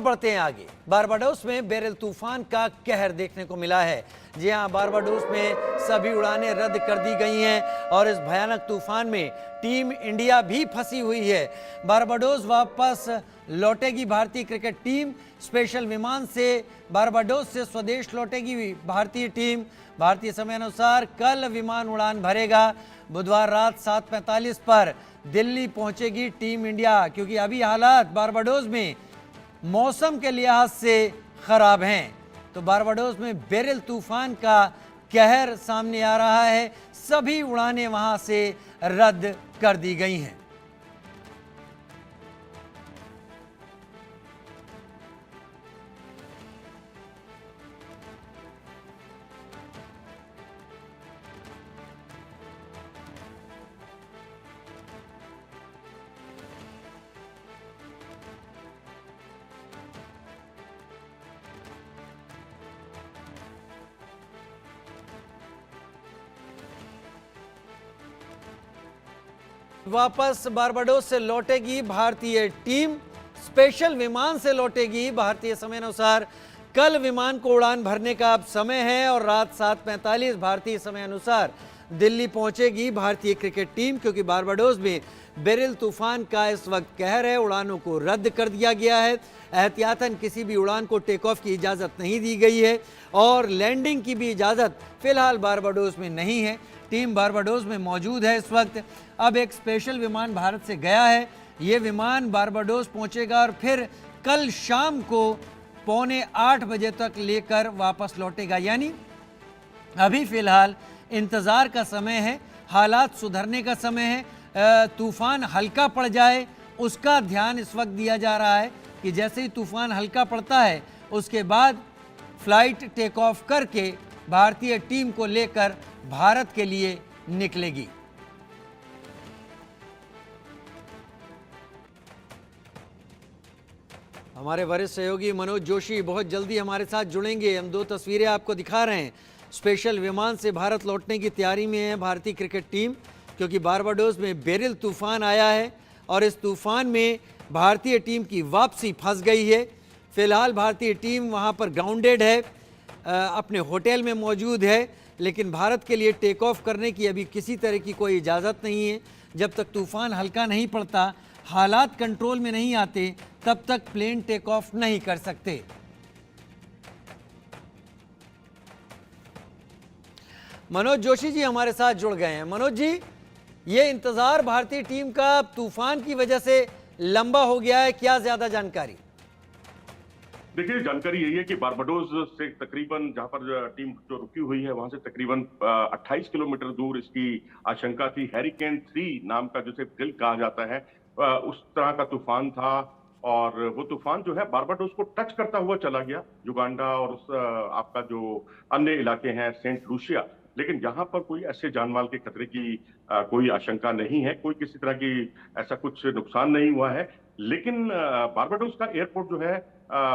बढ़ते हैं आगे। बारबाडोस में बेरिल तूफान का कहर देखने को मिला है। जी हां, बारबाडोस में सभी उड़ानें रद्द कर दी गई हैं और इस भयानक तूफान में टीम इंडिया भी फंसी हुई है। बारबाडोस वापस लौटेगी भारतीय क्रिकेट टीम। स्पेशल विमान से बारबाडोस से स्वदेश लौटेगी भारतीय टीम। भारतीय समय अनुसार कल विमान उड़ान भरेगा। बुधवार रात 7:45 पर दिल्ली पहुंचेगी टीम इंडिया, क्योंकि अभी हालात बारबाडोस में मौसम के लिहाज से खराब हैं। तो बारबाडोस में बेरिल तूफान का कहर सामने आ रहा है। सभी उड़ानें वहां से रद्द कर दी गई हैं। वापस बारबाडोस से लौटेगी भारतीय टीम। स्पेशल विमान से लौटेगी। भारतीय समय अनुसार कल विमान को उड़ान भरने का अब समय है और रात 7:45 भारतीय समय अनुसार दिल्ली पहुंचेगी भारतीय क्रिकेट टीम, क्योंकि बारबाडोस में बेरिल तूफान का इस वक्त कहर है। उड़ानों को रद्द कर दिया गया है। एहतियातन किसी भी उड़ान को टेक ऑफ की इजाज़त नहीं दी गई है और लैंडिंग की भी इजाज़त फिलहाल बारबाडोस में नहीं है। टीम बारबाडोस में मौजूद है इस वक्त। अब एक स्पेशल विमान भारत से गया है। ये विमान बारबाडोस पहुंचेगा और फिर कल शाम को 7:45 बजे तक लेकर वापस लौटेगा। यानी अभी फिलहाल इंतज़ार का समय है, हालात सुधरने का समय है। तूफ़ान हल्का पड़ जाए उसका ध्यान इस वक्त दिया जा रहा है कि जैसे ही तूफ़ान हल्का पड़ता है उसके बाद फ्लाइट टेक ऑफ करके भारतीय टीम को लेकर भारत के लिए निकलेगी। हमारे वरिष्ठ सहयोगी मनोज जोशी बहुत जल्दी हमारे साथ जुड़ेंगे। हम दो तस्वीरें आपको दिखा रहे हैं। स्पेशल विमान से भारत लौटने की तैयारी में है भारतीय क्रिकेट टीम, क्योंकि बारबाडोस में बेरिल तूफान आया है और इस तूफान में भारतीय टीम की वापसी फंस गई है। फिलहाल भारतीय टीम वहां पर ग्राउंडेड है, अपने होटल में मौजूद है, लेकिन भारत के लिए टेक ऑफ करने की अभी किसी तरह की कोई इजाज़त नहीं है। जब तक तूफ़ान हल्का नहीं पड़ता, हालात कंट्रोल में नहीं आते, तब तक प्लेन टेक ऑफ नहीं कर सकते। मनोज जोशी जी हमारे साथ जुड़ गए हैं। मनोज जी, ये इंतज़ार भारतीय टीम का तूफ़ान की वजह से लंबा हो गया है, क्या ज़्यादा जानकारी? देखिए, जानकारी यही है कि बारबाडोस से तकरीबन जहां पर टीम जो रुकी हुई है वहां से तकरीबन 28 किलोमीटर दूर इसकी आशंका थी। हैरिकेन 3 नाम का जिसे दिल कहा जाता है, उस तरह का तूफान था और वो तूफान जो है बारबाडोस को टच करता हुआ चला गया, युगांडा और उस आपका जो अन्य इलाके हैं सेंट लूसिया। लेकिन यहाँ पर कोई ऐसे जानमाल के खतरे की कोई आशंका नहीं है, कोई किसी तरह की ऐसा कुछ नुकसान नहीं हुआ है। लेकिन बारबाडोस का एयरपोर्ट जो है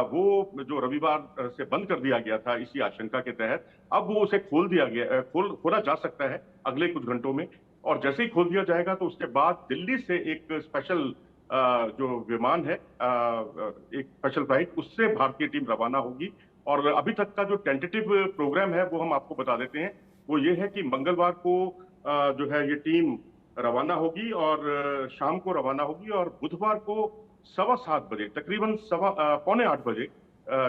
वो जो रविवार से बंद कर दिया गया था इसी आशंका के तहत, अब वो उसे खोल दिया गया, खोला जा सकता है अगले कुछ घंटों में। और जैसे ही खोल दिया जाएगा तो उसके बाद दिल्ली से एक स्पेशल जो विमान है, एक स्पेशल फ्लाइट, उससे भारतीय टीम रवाना होगी। और अभी तक का जो टेंटेटिव प्रोग्राम है वो हम आपको बता देते हैं। वो ये है कि मंगलवार को जो है ये टीम रवाना होगी और शाम को रवाना होगी और बुधवार को 7:15 बजे, तकरीबन 7:45 बजे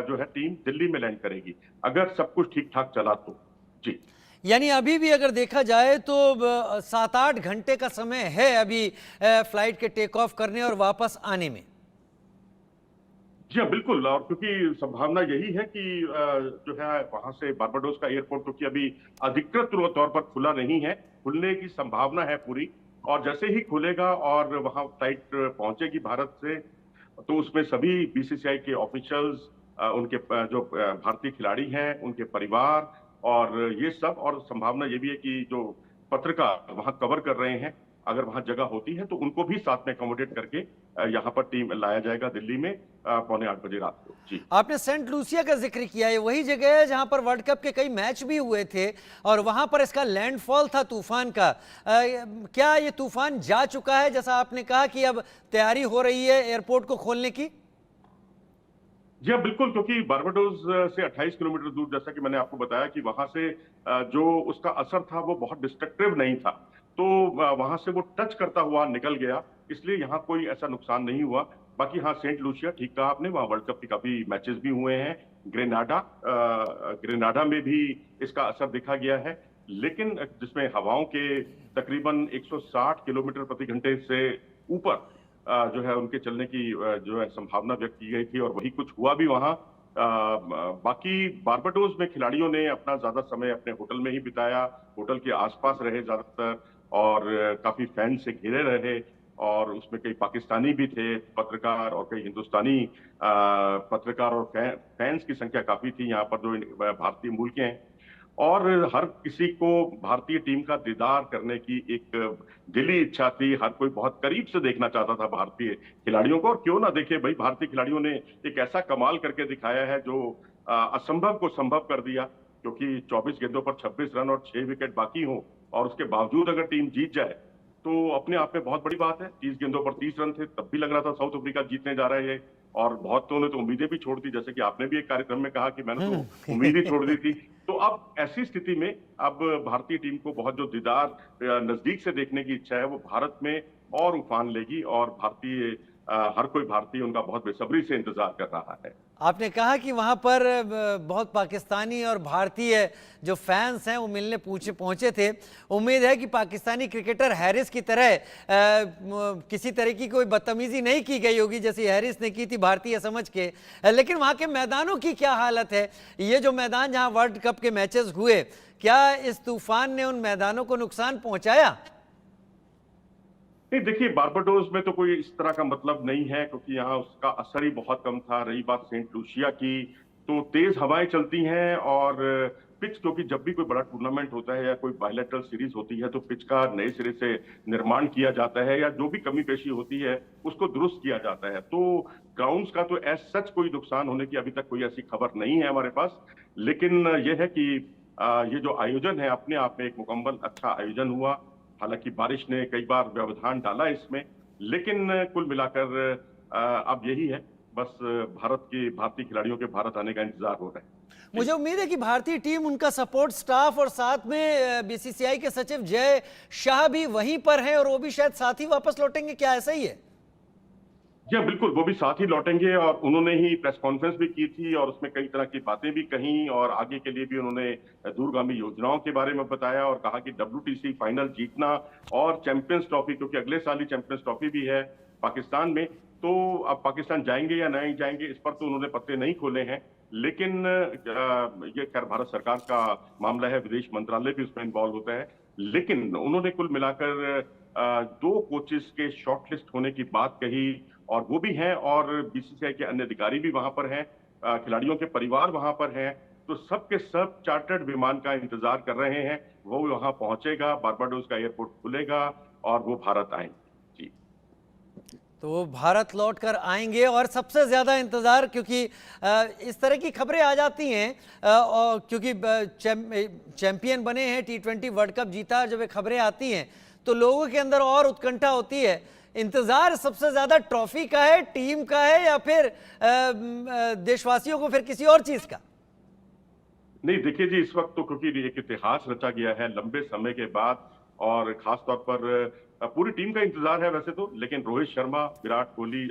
जो है टीम दिल्ली में लैंड करेगी, अगर सब कुछ ठीक ठाक चला तो। जी, यानी अभी भी अगर देखा जाए तो 7-8 घंटे का समय है अभी फ्लाइट के टेक ऑफ करने और वापस आने में। जी हाँ, बिल्कुल। और क्योंकि संभावना यही है कि जो है वहां से बारबाडोस का एयरपोर्ट, क्योंकि अभी अधिकृत तौर पर खुला नहीं है, खुलने की संभावना है पूरी। और जैसे ही खुलेगा और वहां फ्लाइट पहुंचेगी भारत से, तो उसमें सभी बीसीसीआई के ऑफिशियल्स, उनके जो भारतीय खिलाड़ी हैं, उनके परिवार और ये सब, और संभावना ये भी है कि जो पत्रकार वहां कवर कर रहे हैं, अगर वहां जगह होती है तो उनको भी साथ में अकोमोडेट करके यहाँ पर टीम लाया जाएगा दिल्ली में 7:45 बजे रात को। जी, आपने सेंट लूसिया का जिक्र किया है, वही जगह है जहां पर वर्ल्ड कप के कई मैच भी हुए थे और वहां पर इसका लैंडफॉल था तूफान का। क्या ये तूफान जा चुका है, जैसा आपने कहा कि अब तैयारी हो रही है एयरपोर्ट को खोलने की? जी हाँ, बिल्कुल, क्योंकि बारबाडोस से 28 किलोमीटर दूर, जैसा कि मैंने आपको बताया कि वहां से जो उसका असर था वो बहुत डिस्ट्रक्टिव नहीं था। तो वहां से वो टच करता हुआ निकल गया, इसलिए यहाँ कोई ऐसा नुकसान नहीं हुआ। बाकी हाँ, सेंट लूसिया, ठीक कहा आपने, वहाँ वर्ल्ड कप के काफी मैचेस भी हुए हैं। ग्रेनाडा में भी इसका असर देखा गया है, लेकिन जिसमें हवाओं के तकरीबन 160 किलोमीटर प्रति घंटे से ऊपर जो है उनके चलने की जो है संभावना व्यक्त की गई थी, और वही कुछ हुआ भी वहां। बाकी बारबाडोस में खिलाड़ियों ने अपना ज्यादा समय अपने होटल में ही बिताया, होटल के आसपास रहे ज्यादातर, और काफी फैन से घिरे रहे। और उसमें कई पाकिस्तानी भी थे पत्रकार, और कई हिंदुस्तानी पत्रकार और फैंस की संख्या काफी थी यहाँ पर, जो भारतीय मूल के हैं। और हर किसी को भारतीय टीम का दीदार करने की एक दिली इच्छा थी। हर कोई बहुत करीब से देखना चाहता था भारतीय खिलाड़ियों को, और क्यों ना देखे भाई, भारतीय खिलाड़ियों ने एक ऐसा कमाल करके दिखाया है जो असंभव को संभव कर दिया। क्योंकि 24 गेंदों पर 26 रन और 6 विकेट बाकी हों, और उसके बावजूद अगर टीम जीत जाए तो अपने आप में बहुत बड़ी बात है। 30 गेंदों पर 30 रन थे, तब भी लग रहा था साउथ अफ्रीका जीतने जा रहे हैं, और बहुतों ने तो उम्मीदें भी छोड़ दी, जैसे कि आपने भी एक कार्यक्रम में कहा कि मैंने तो उम्मीद ही छोड़ दी थी। तो अब ऐसी स्थिति में अब भारतीय टीम को बहुत जो दीदार नजदीक से देखने की इच्छा है, वो भारत में और उफान लेगी, और हर कोई भारतीय उनका बहुत बेसब्री से इंतजार कर रहा है। आपने कहा कि वहाँ पर बहुत पाकिस्तानी और भारतीय जो फैंस हैं वो मिलने पहुँचे थे। उम्मीद है कि पाकिस्तानी क्रिकेटर हैरिस की तरह किसी तरह की कोई बदतमीजी नहीं की गई होगी जैसी हैरिस ने की थी भारतीय समझ के। लेकिन वहाँ के मैदानों की क्या हालत है? ये जो मैदान जहाँ वर्ल्ड कप के मैचेस हुए, क्या इस तूफान ने उन मैदानों को नुकसान पहुँचाया? नहीं, देखिए, बारबाडोस में तो कोई इस तरह का मतलब नहीं है, क्योंकि यहाँ उसका असर ही बहुत कम था। रही बात सेंट लूसिया की, तो तेज हवाएं चलती हैं, और पिच, क्योंकि जब भी कोई बड़ा टूर्नामेंट होता है या कोई बायलैटरल सीरीज होती है, तो पिच का नए सिरे से निर्माण किया जाता है, या जो भी कमी पेशी होती है उसको दुरुस्त किया जाता है। तो ग्राउंड्स का तो एज सच कोई नुकसान होने की अभी तक कोई ऐसी खबर नहीं है हमारे पास। लेकिन यह है कि ये जो आयोजन है, अपने आप में एक मुकम्मल अच्छा आयोजन हुआ। हालांकि बारिश ने कई बार व्यवधान डाला इसमें, लेकिन कुल मिलाकर अब यही है, बस भारतीय खिलाड़ियों के भारत आने का इंतजार हो रहा है। जी। मुझे उम्मीद है कि भारतीय टीम, उनका सपोर्ट स्टाफ और साथ में बीसीसीआई के सचिव जय शाह भी वहीं पर हैं, और वो भी शायद साथ ही वापस लौटेंगे। क्या ऐसा ही है? जी हाँ, बिल्कुल, वो भी साथ ही लौटेंगे, और उन्होंने ही प्रेस कॉन्फ्रेंस भी की थी, और उसमें कई तरह की बातें भी कही, और आगे के लिए भी उन्होंने दूरगामी योजनाओं के बारे में बताया, और कहा कि WTC फाइनल जीतना और चैंपियंस ट्रॉफी, क्योंकि अगले साल ही चैंपियंस ट्रॉफी भी है पाकिस्तान में, तो अब पाकिस्तान जाएंगे या नहीं जाएंगे इस पर तो उन्होंने पत्ते नहीं खोले हैं। लेकिन ये खैर भारत सरकार का मामला है, विदेश मंत्रालय भी उसमें इन्वॉल्व होता है। लेकिन उन्होंने कुल मिलाकर 2 कोचेस के शॉर्टलिस्ट होने की बात कही, और वो भी हैं, और बीसीसीआई के अन्य अधिकारी भी वहां पर हैं, खिलाड़ियों के परिवार वहां पर हैं। तो सब के सब चार्टर्ड विमान का इंतजार कर रहे हैं। वो वहां पहुंचेगा, बारबाडोस का एयरपोर्ट खुलेगा, और वो भारत आएंगे। जी। तो वो भारत लौट कर आएंगे, और सबसे ज़्यादा इंतज़ार, क्योंकि इस तरह की खबरें आ जाती हैं, और क्योंकि चैंपियन बने हैं, T20 वर्ल्ड कप जीता, जब ये खबरें आती हैं तो लोगों के अंदर और उत्कंठा होती है। इंतज़ार सबसे ज़्यादा ट्रॉफी का है, टीम का है, या फिर देशवासियों को फिर किसी और चीज़ का? नहीं, देखिए जी, इस वक्त तो क्योंकि एक इतिहास रचा गया है लंबे समय के बाद, और खास तौर पर पूरी टीम का इंतजार है वैसे तो, लेकिन रोहित शर्मा, विराट कोहली,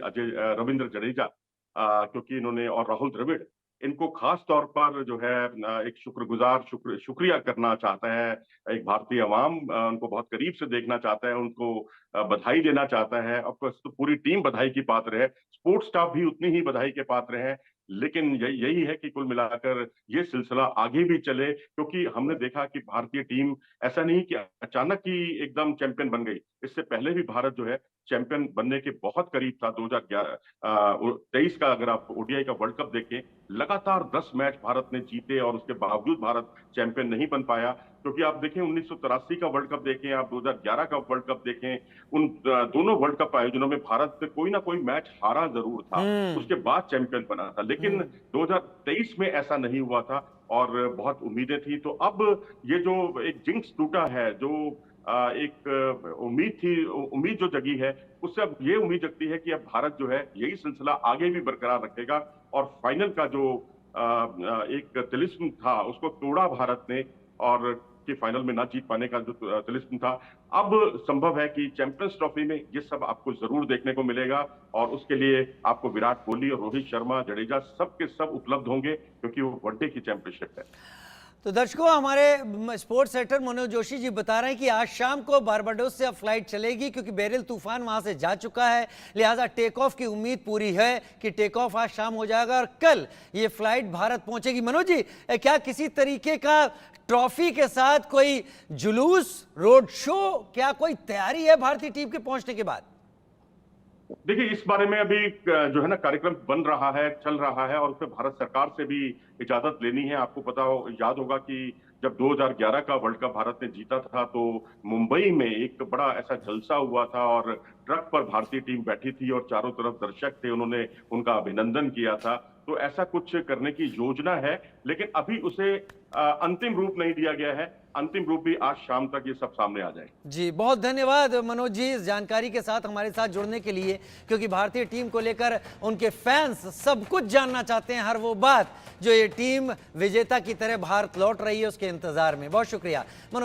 रविंद्र जडेजा, क्योंकि इन्होंने, और राहुल द्रविड़, इनको खास तौर पर जो है एक शुक्रिया करना चाहता है एक भारतीय अवाम, उनको बहुत करीब से देखना चाहता है, उनको बधाई देना चाहता है। ऑफकोर्स तो पूरी टीम बधाई की पात्र है, स्पोर्ट्स स्टाफ भी उतनी ही बधाई के पात्र है। लेकिन यही है कि कुल मिलाकर ये सिलसिला आगे भी चले, क्योंकि हमने देखा कि भारतीय टीम ऐसा नहीं कि अचानक ही एकदम चैंपियन बन गई। इससे पहले भी भारत जो है चैंपियन बनने के बहुत करीब था। 2023 का अगर आप ओडीआई का वर्ल्ड कप देखें, लगातार 10 मैच भारत ने जीते, और उसके बावजूद भारत चैंपियन नहीं बन पाया। क्योंकि आप देखें 1983 का वर्ल्ड कप देखें, आप 2011 का वर्ल्ड कप देखें, उन दोनों वर्ल्ड कप आयोजनों में भारत कोई ना कोई मैच हारा जरूर था, उसके बाद चैंपियन बना था। लेकिन 2023 में ऐसा नहीं हुआ था, और बहुत उम्मीदें थी। तो अब ये जो एक जिंक्स टूटा है, जो एक उम्मीद जो जगी है, उससे अब ये उम्मीद जगती है कि अब भारत जो है यही सिलसिला आगे भी बरकरार रखेगा और फाइनल का जो एक तिलिस्म था उसको तोड़ा भारत ने, और कि फाइनल में ना जीत पाने का जो तिलिस्म था, अब संभव है कि चैंपियंस ट्रॉफी में ये सब आपको जरूर देखने को मिलेगा। और उसके लिए आपको विराट कोहली और रोहित शर्मा, जडेजा सब के सब उपलब्ध होंगे, क्योंकि वो वनडे की चैंपियनशिप है। तो दर्शकों, हमारे स्पोर्ट्स सेक्टर मनोज जोशी जी बता रहे हैं कि आज शाम को बारबाडोस से अब फ्लाइट चलेगी, क्योंकि बेरिल तूफान वहां से जा चुका है, लिहाजा टेक ऑफ की उम्मीद पूरी है कि टेक ऑफ आज शाम हो जाएगा और कल ये फ्लाइट भारत पहुंचेगी। मनोज जी, क्या किसी तरीके का ट्रॉफी के साथ कोई जुलूस, रोड शो, क्या कोई तैयारी है भारतीय टीम के पहुंचने के बाद? देखिए, इस बारे में अभी जो है ना कार्यक्रम बन रहा है, चल रहा है, और उसमें भारत सरकार से भी इजाजत लेनी है। आपको याद होगा कि जब 2011 का वर्ल्ड कप भारत ने जीता था तो मुंबई में एक बड़ा ऐसा जलसा हुआ था और ट्रक पर भारतीय टीम बैठी थी और चारों तरफ दर्शक थे, उन्होंने उनका अभिनंदन किया था। तो ऐसा कुछ करने की योजना है, लेकिन अभी उसे अंतिम रूप नहीं दिया गया है। अंतिम रूप भी आज शाम तक ये सब सामने आ जाए। जी, बहुत धन्यवाद मनोज जी इस जानकारी के साथ हमारे साथ जुड़ने के लिए, क्योंकि भारतीय टीम को लेकर उनके फैंस सब कुछ जानना चाहते हैं, हर वो बात जो ये टीम विजेता की तरह भारत लौट रही है उसके इंतजार में। बहुत शुक्रिया मनोज।